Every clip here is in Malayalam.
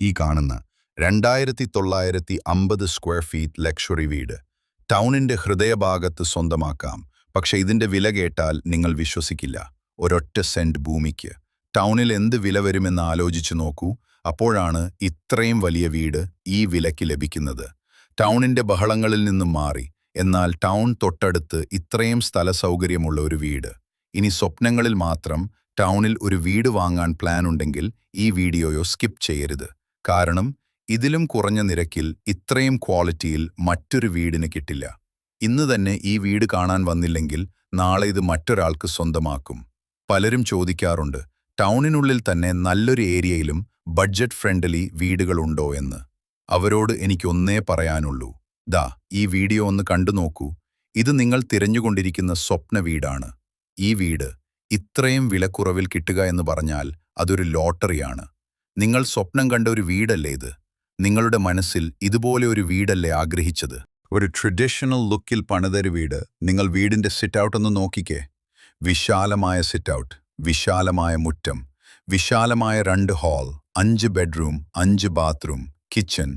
ഈ കാണുന്ന 2950 സ്ക്വയർ ഫീറ്റ് ലക്ഷറി വീട് ടൗണിന്റെ ഹൃദയഭാഗത്ത് സ്വന്തമാക്കാം. പക്ഷെ ഇതിന്റെ വില കേട്ടാൽ നിങ്ങൾ വിശ്വസിക്കില്ല. ഒരൊറ്റ സെന്റ് ഭൂമിക്ക് ടൗണിൽ എന്ത് വില വരുമെന്ന് ആലോചിച്ചു നോക്കൂ. അപ്പോഴാണ് ഇത്രയും വലിയ വീട് ഈ വിലയ്ക്ക് ലഭിക്കുന്നത്. ടൗണിന്റെ ബഹളങ്ങളിൽ നിന്നും മാറി, എന്നാൽ ടൗൺ തൊട്ടടുത്ത് ഇത്രയും സ്ഥല സൗകര്യമുള്ള ഒരു വീട്. ഇനി സ്വപ്നങ്ങളിൽ മാത്രം ടൗണിൽ ഒരു വീട് വാങ്ങാൻ പ്ലാൻ ഉണ്ടെങ്കിൽ ഈ വീഡിയോയോ സ്കിപ്പ് ചെയ്യരുത്. കാരണം ഇതിലും കുറഞ്ഞ നിരക്കിൽ ഇത്രയും ക്വാളിറ്റിയിൽ മറ്റൊരു വീടിന് കിട്ടില്ല. ഇന്ന് തന്നെ ഈ വീട് കാണാൻ വന്നില്ലെങ്കിൽ നാളെ ഇത് മറ്റൊരാൾക്ക് സ്വന്തമാക്കും. പലരും ചോദിക്കാറുണ്ട്, ടൗണിനുള്ളിൽ തന്നെ നല്ലൊരു ഏരിയയിലും ബഡ്ജറ്റ് ഫ്രണ്ട്ലി വീടുകളുണ്ടോ എന്ന്. അവരോട് എനിക്കൊന്നേ പറയാനുള്ളൂ, ദാ ഈ വീഡിയോ ഒന്ന് കണ്ടു നോക്കൂ. ഇത് നിങ്ങൾ തിരഞ്ഞുകൊണ്ടിരിക്കുന്ന സ്വപ്ന വീടാണ്. ഈ വീട് ഇത്രയും വിലക്കുറവിൽ കിട്ടുക എന്ന് പറഞ്ഞാൽ അതൊരു ലോട്ടറിയാണ്. നിങ്ങൾ സ്വപ്നം കണ്ട ഒരു വീടല്ലേ ഇത്? നിങ്ങളുടെ മനസ്സിൽ ഇതുപോലെ ഒരു വീടല്ലേ ആഗ്രഹിച്ചത്? ഒരു ട്രഡീഷണൽ ലുക്കിൽ പണിതൊരു വീട്. നിങ്ങൾ വീടിന്റെ സിറ്റ് ഔട്ട് ഒന്ന് നോക്കിക്കേ. വിശാലമായ സിറ്റ് ഔട്ട്, വിശാലമായ മുറ്റം, വിശാലമായ 2 hall, 5 bedroom, 5 bathroom, kitchen,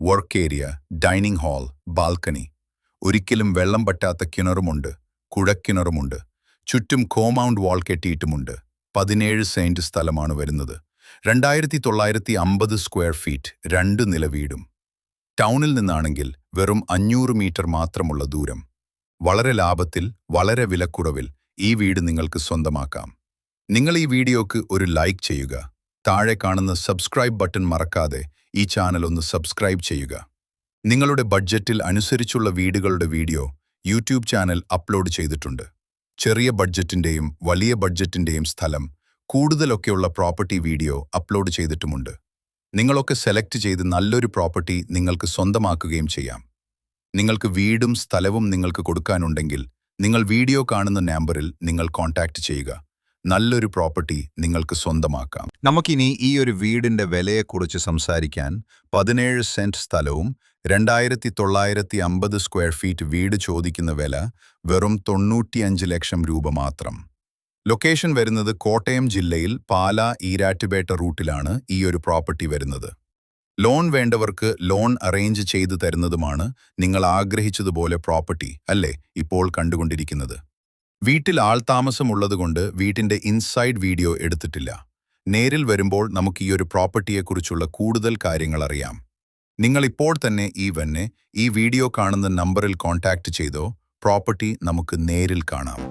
work area, dining hall, balcony. ഒരിക്കലും വെള്ളം പറ്റാത്ത കിണറുമുണ്ട്, കുഴക്കിണറുമുണ്ട്. ചുറ്റും കോമ്പൗണ്ട് വാൾ കെട്ടിയിട്ടുമുണ്ട്. 17 സെന്റ് സ്ഥലമാണ് വരുന്നത്. 2950 സ്ക്വയർ ഫീറ്റ്, 2 നില വീടും. ടൗണിൽ നിന്നാണെങ്കിൽ വെറും 500 മീറ്റർ മാത്രമുള്ള ദൂരം. വളരെ ലാഭത്തിൽ, വളരെ വിലക്കുറവിൽ ഈ വീട് നിങ്ങൾക്ക് സ്വന്തമാക്കാം. നിങ്ങൾ ഈ വീഡിയോക്ക് ഒരു ലൈക്ക് ചെയ്യുക. താഴെ കാണുന്ന സബ്സ്ക്രൈബ് ബട്ടൺ മറക്കാതെ ഈ ചാനൽ ഒന്ന് സബ്സ്ക്രൈബ് ചെയ്യുക. നിങ്ങളുടെ ബഡ്ജറ്റിൽ അനുസരിച്ചുള്ള വീടുകളുടെ വീഡിയോ യൂട്യൂബ് ചാനൽ അപ്ലോഡ് ചെയ്തിട്ടുണ്ട്. ചെറിയ ബഡ്ജറ്റിന്റെയും വലിയ ബഡ്ജറ്റിന്റെയും സ്ഥലം, കൂടുതലൊക്കെയുള്ള പ്രോപ്പർട്ടി വീഡിയോ അപ്ലോഡ് ചെയ്തിട്ടുമുണ്ട്. നിങ്ങളൊക്കെ സെലക്ട് ചെയ്ത് നല്ലൊരു പ്രോപ്പർട്ടി നിങ്ങൾക്ക് സ്വന്തമാക്കുകയും ചെയ്യാം. നിങ്ങൾക്ക് വീടും സ്ഥലവും നിങ്ങൾക്ക് കൊടുക്കാനുണ്ടെങ്കിൽ നിങ്ങൾ വീഡിയോ കാണുന്ന നമ്പറിൽ നിങ്ങൾ കോൺടാക്റ്റ് ചെയ്യുക. നല്ലൊരു പ്രോപ്പർട്ടി നിങ്ങൾക്ക് സ്വന്തമാക്കാം. നമുക്കിനി ഈ ഒരു വീടിന്റെ വിലയെക്കുറിച്ച് സംസാരിക്കാൻ. 17 സെന്റ് സ്ഥലവും 2950 സ്ക്വയർ ഫീറ്റ് വീട് ചോദിക്കുന്ന വില വെറും 95 ലക്ഷം രൂപ മാത്രം. ലൊക്കേഷൻ വരുന്നത് കോട്ടയം ജില്ലയിൽ പാലാ ഈരാറ്റുപേട്ട റൂട്ടിലാണ് ഈ ഒരു പ്രോപ്പർട്ടി വരുന്നത്. ലോൺ വേണ്ടവർക്ക് ലോൺ അറേഞ്ച് ചെയ്തു തരുന്നതുമാണ് നിങ്ങൾ ആഗ്രഹിച്ചതുപോലെ പ്രോപ്പർട്ടി അല്ലേ ഇപ്പോൾ കണ്ടുകൊണ്ടിരിക്കുന്നത്. വീട്ടിൽ ആൾതാമസമുള്ളതുകൊണ്ട് വീട്ടിന്റെ ഇൻസൈഡ് വീഡിയോ എടുത്തിട്ടില്ല. നേരിൽ വരുമ്പോൾ നമുക്ക് ഈ ഒരു പ്രോപ്പർട്ടിയെക്കുറിച്ചുള്ള കൂടുതൽ കാര്യങ്ങൾ അറിയാം. നിങ്ങൾ ഇപ്പോൾ തന്നെ ഈ വീഡിയോ കാണുന്ന നമ്പറിൽ കോൺടാക്റ്റ് ചെയ്തോ. പ്രോപ്പർട്ടി നമുക്ക് നേരിൽ കാണാം.